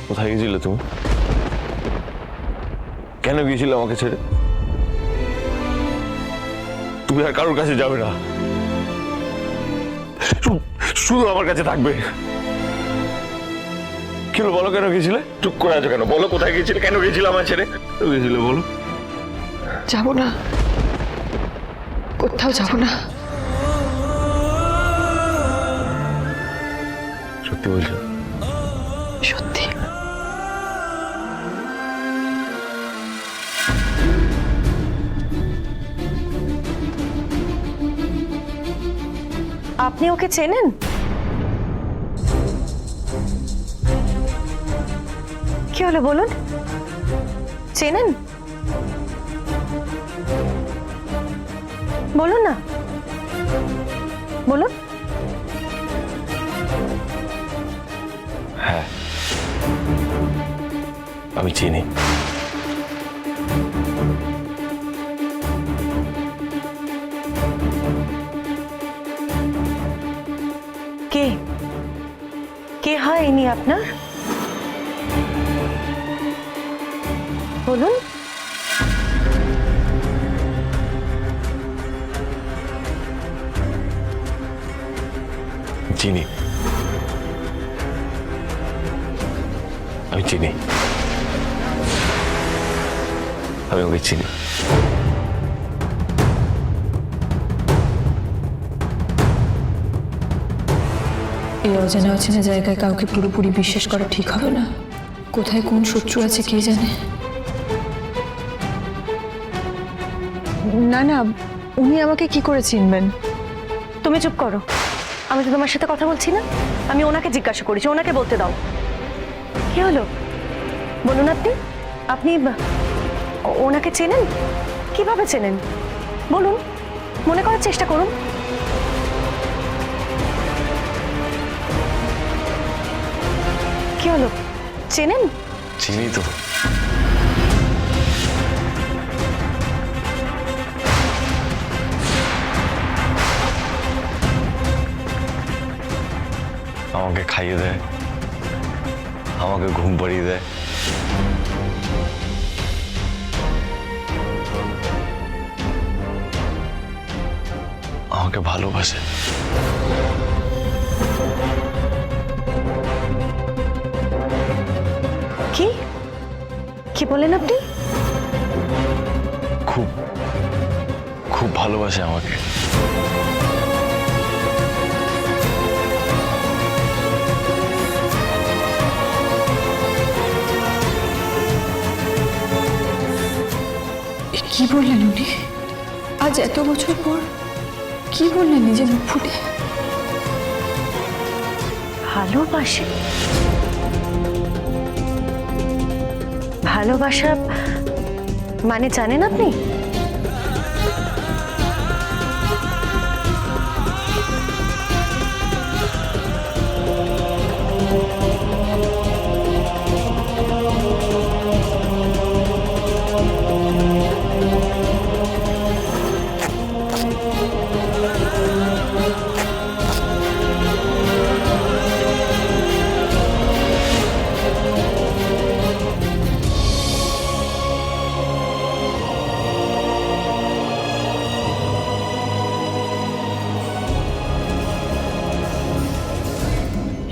কোথায় গেছিলে তুমি? কেন গিয়েছিলে আমাকে ছেড়ে? তুমি আর কারোর কাছে যাবে না, শুধু আমার কাছে থাকবে। কেন বলো, কেন গেছিলে? চুপ করে আছো কেন? বলো কোথায় গিয়েছিলে, কেন গেছিলে আমার ছেড়ে? গেছিলে বলো। যাবো না, কোথাও যাবো না। সত্যি বলছো? সত্যি। আপনি ওকে চেনেন? কি হলো বলুন, চেনেন? বলুন না, বলুন। হ্যাঁ, আমি চিনি। কে কে হয় ইনি আপনার? বলুন। চিনি, আমি চিনি, আমি ওকে চিনি। এই অজানা অচেনা জায়গায় কাউকে পুরোপুরি বিশ্বাস করা ঠিক হবে না। কোথায় কোন শত্রু আছে কে জানে। না না, উনি আমাকে কি করে চিনবেন? তুমি চুপ করো, আমি তো তোমার সাথে কথা বলছি না। আমি ওনাকে জিজ্ঞাসা করেছি, ওনাকে বলতে দাও। কি হলো বলুন। আপনি আপনি ওনাকে চেনেন? কিভাবে চেনেন বলুন, মনে করার চেষ্টা করুন। কি হলো, চেনেন? চিনি তো। আমাকে খাইয়ে দেয়, আমাকে ঘুম পাড়িয়ে দেয়, আমাকে ভালোবাসে। কি কি বলেন আপনি? খুব খুব ভালোবাসে আমাকে। কি বললেন উনি? আজ এত বছর পর কি বললেন নিজের মুখ ফুটে? ভালোবাসে? ভালোবাসা মানে জানেন আপনি?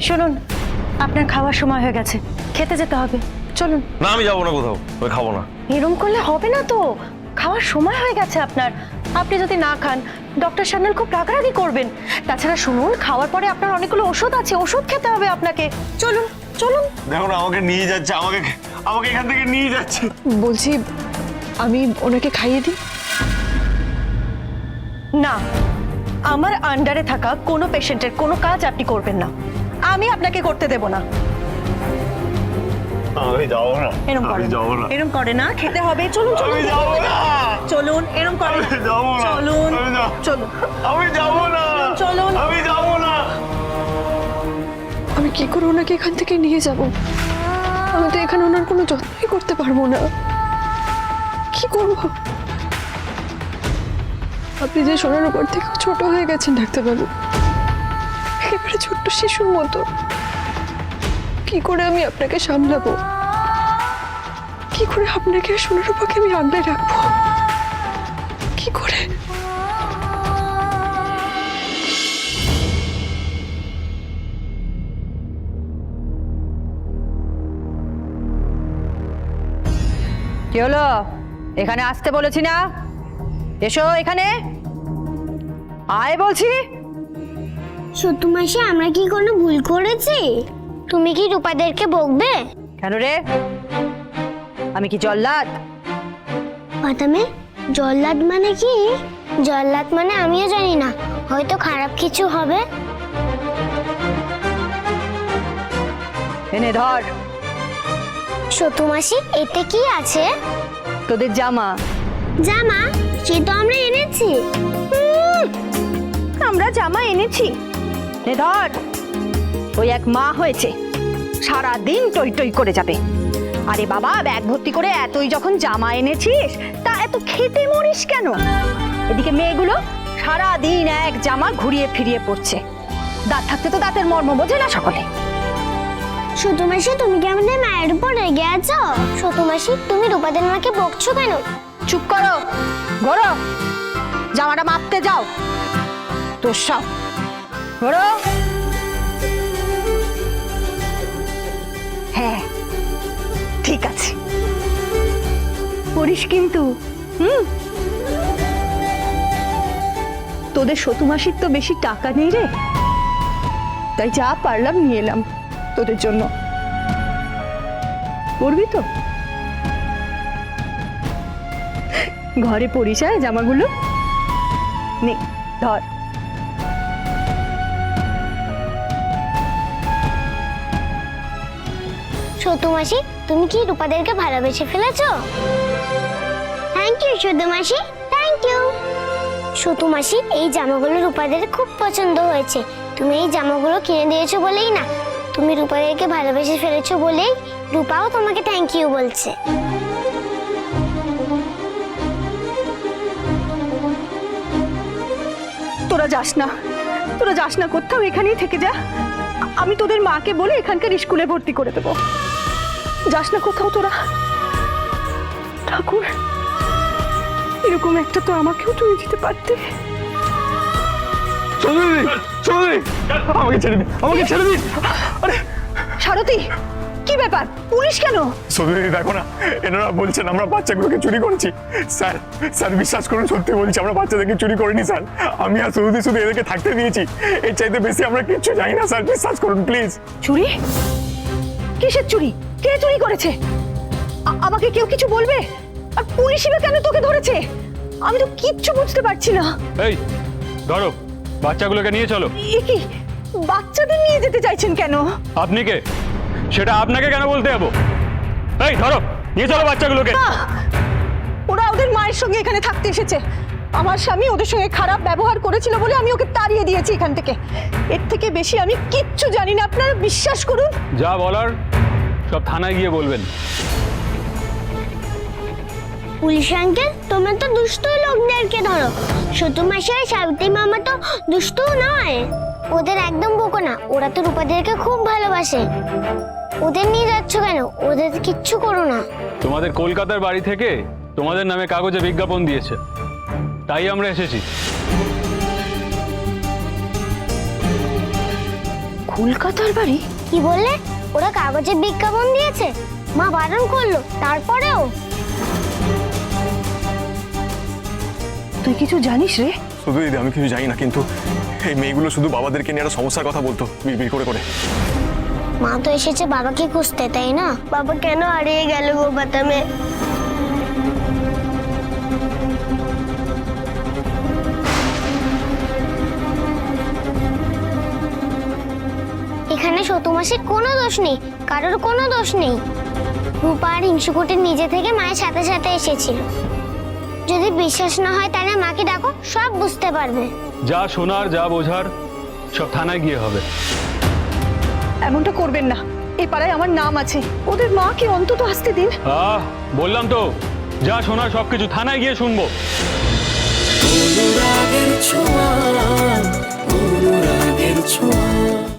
শুনুন, আপনার খাওয়ার সময় হয়ে গেছে, খেতে যেতে হবে, চলুন। না, আমি যাবো না কোথাও, আমি খাবো না। এরকম করলে হবে না তো, খাওয়ার সময় হয়ে গেছে আপনার। আপনি যদি না খান ডক্টর সান্যাল খুব রাগারাগি করবেন। তাছাড়া শুনুন, খাওয়ার পরে আপনার অনেকগুলো ওষুধ আছে, ওষুধ খেতে হবে আপনাকে। চলুন চলুন। দেখো না, আমাকে নিয়ে যাচ্ছে, আমাকে আমাকে এখান থেকে নিয়ে যাচ্ছে। বলছি আমি ওনাকে খাইয়ে দিই। না, আমার আন্ডারে থাকা কোনো পেশেন্টের কোনো কাজ আপনি করবেন না, আমি আপনাকে করতে দেব না। আমি যাবো না, এরকম করে, আমি যাবো না, এরকম করে না, খেতে হবে। চলুন চলুন, আমি যাবো না, চলুন, এরকম করে না। আমি যাবো না, চলুন চলুন, আমি যাবো না, চলুন। আমি যাবো না। আমি কি করে ওনাকে এখান থেকে নিয়ে যাব? আমি তো এখানে ওনার কোনো যত্নই করতে পারবো না। কি করব? আপনি যে সোনার উপর থেকে ছোট হয়ে গেছেন ডাক্তারবাবু, একেবারে ছোট্ট শিশুর মতো। কি কি করে আমি আপনাকে সামলাবো? কি করে আপনাকে সোনারূপাকে আমি আগলে রাখবো? কি করে? কি হলো? এখানে আসতে বলেছি না? এসো এখানে, আয় বলছি। সত্যি মাসি, আমরা কি কোনো ভুল করেছি? তুমি কি রূপাদেরকে বকবে? কেন রে, আমি কি জল্লাদ? বাদামে, জল্লাদ মানে কি? জল্লাদ মানে আমিও জানি না, হয়তো খারাপ কিছু হবে। এনে ধর। সত্যি মাসি, এতে কি আছে? তোদের জামা। জামা? সে তো আমরা এনেছি। আমরা জামা এনেছি? নে ধর। ওই এক মা হয়েছে, সারা দিন টই টই করে যাবে। আরে বাবা, ব্যাগ ভর্তি করে এতই যখন জামা এনেছিস, তা এত খেতে মরিস কেন? এদিকে মেয়েগুলো সারা দিন এক জামা ঘুরিয়ে ফিরিয়ে পড়ছে। দাঁত থাকতে তো দাঁতের মর্ম বোঝে না সকলে। সত্যি মাসি, তুমি কি আমাদের মায়ের উপর রেগে আছো? সত্যি মাসি, তুমি রূপাদের মাকে বকছো কেন? চুপ করো, ঘোরো, জামাটা মাপতে যাও। তোর সব ঘোরো। হ্যাঁ ঠিক আছে, করিস কিন্তু। তোদের সতু মাসির তো বেশি টাকা নেই রে, তাই যা পারলাম নিয়ে এলাম তোদের জন্য। পড়বি তো? ঘরে পরিস জামাগুলো। নে ধর। সত্যি মাসি, তুমি কি রূপাদেরকে ভালোবেসে ফেলেছো? থ্যাংক ইউ সত্যি মাসি, থ্যাংক ইউ। সত্যি মাসি, এই জামাগুলো রূপাদের খুব পছন্দ হয়েছে। তুমি এই জামাগুলো কিনে দিয়েছো বলেই না, তুমি রূপাদেরকে ভালোবেসে ফেলেছো বলেই রূপাও তোমাকে থ্যাংক ইউ বলছে। তোরা যাস না, তোরা যাস না কোথাও, এখানেই থেকে যা। আমি তোদের মাকে বলে এখানকার স্কুলে ভর্তি করে দেবো। যাস না কোথাও তোরা। ঠাকুর, এরকম একটা তো আমাকেও তুলে দিতে পারতে। আমাকে ছেড়ে দিন, আমাকে ছেড়ে দিন। আরে সারথী, কি ব্যাপার? পুলিশ কেন? সৌদি দেখো না, এনারা বলছেন আমরা বাচ্চাগুলোকে চুরি করেছি। স্যার, স্যার বিশ্বাস করুন, সত্যি বলছি, আমরা বাচ্চাদেরকে চুরি করিনি স্যার। আমি আর সৌদি শুধু এদেরকে থাকতে দিয়েছি, এর চাইতে বেশি আমরা কিচ্ছু জানি না স্যার, বিশ্বাস করুন প্লিজ। চুরি? কিসের চুরি? কে চুরি করেছে? আমাকে কেউ কিছু বলবে? আর পুলিশই বা কেন তোকে ধরেছে? আমি তো কিচ্ছু বুঝতে পারছি না। এই ধরো, বাচ্চাগুলোকে নিয়ে চলো। এ কি, বাচ্চাদের নিয়ে যেতে চাইছেন কেন? আপনি কে? সেটা আপনাকে কেন বলতে যাবো? এই ধরো, নিয়ে চলো বাচ্চাগুলোকে। না, ওরা ওদের মায়ের সঙ্গে এখানে থাকতে এসেছে। আমার স্বামী ওদের সঙ্গে খারাপ ব্যবহার করেছিল বলে আমি ওকে তাড়িয়ে দিয়েছি এখান থেকে। এর থেকে বেশি আমি কিচ্ছু জানি না, আপনারা বিশ্বাস করুন। যা বলার সব থানায় গিয়ে বলবেন। পুলিশ আঙ্কেল, তোমরা তো দুষ্ট লোকদেরকে ধরো। সত্যি মাসি আর সাবিত্রী মামা তো দুষ্ট নয়, ওদের একদম বকো না। ওরা তো রূপাদেরকে খুব ভালোবাসে। ওদের নিয়ে যাচ্ছ কেন? ওদের কিচ্ছু করো না। তোমাদের কলকাতার বাড়ি থেকে তোমাদের নামে কাগজে বিজ্ঞাপন দিয়েছে, তাই আমরা এসেছি। কলকাতার বাড়ি? কি বললে? ওরা কাগজে বিজ্ঞাপন দিয়েছে? মা বারণ করলো, তারপরেও? তুই কিছু জানিস রে? শুধু দিদি, আমি কিছু জানি না, কিন্তু এই মেয়েগুলো শুধু বাবাদেরকে নিয়ে একটা সমস্যার কথা বলতো বিড়বিড় করে করে। মা তো এসেছে বাবাকে খুঁজতে, তাই না? বাবা কেন হারিয়ে গেল গো বাতামে? এখানে সতু মাসির কোনো দোষ নেই, কারোর কোনো দোষ নেই। রূপা আর হিংসুকুটি নিজে থেকে মায়ের সাথে সাথে এসেছিল। যদি বিশ্বাস না হয় তাহলে মাকে ডাকো, সব বুঝতে পারবে। যা শোনার যা বোঝার সব থানায় গিয়ে হবে। এমনটা করবেন না, এই পাড়ায় আমার নাম আছে। ওদের মাকে অন্তত আসতে দিন। বললাম তো, যা শোনার সবকিছু থানায় গিয়ে শুনবো। অনুরাগের ছোঁয়া, অনুরাগের ছোঁয়া।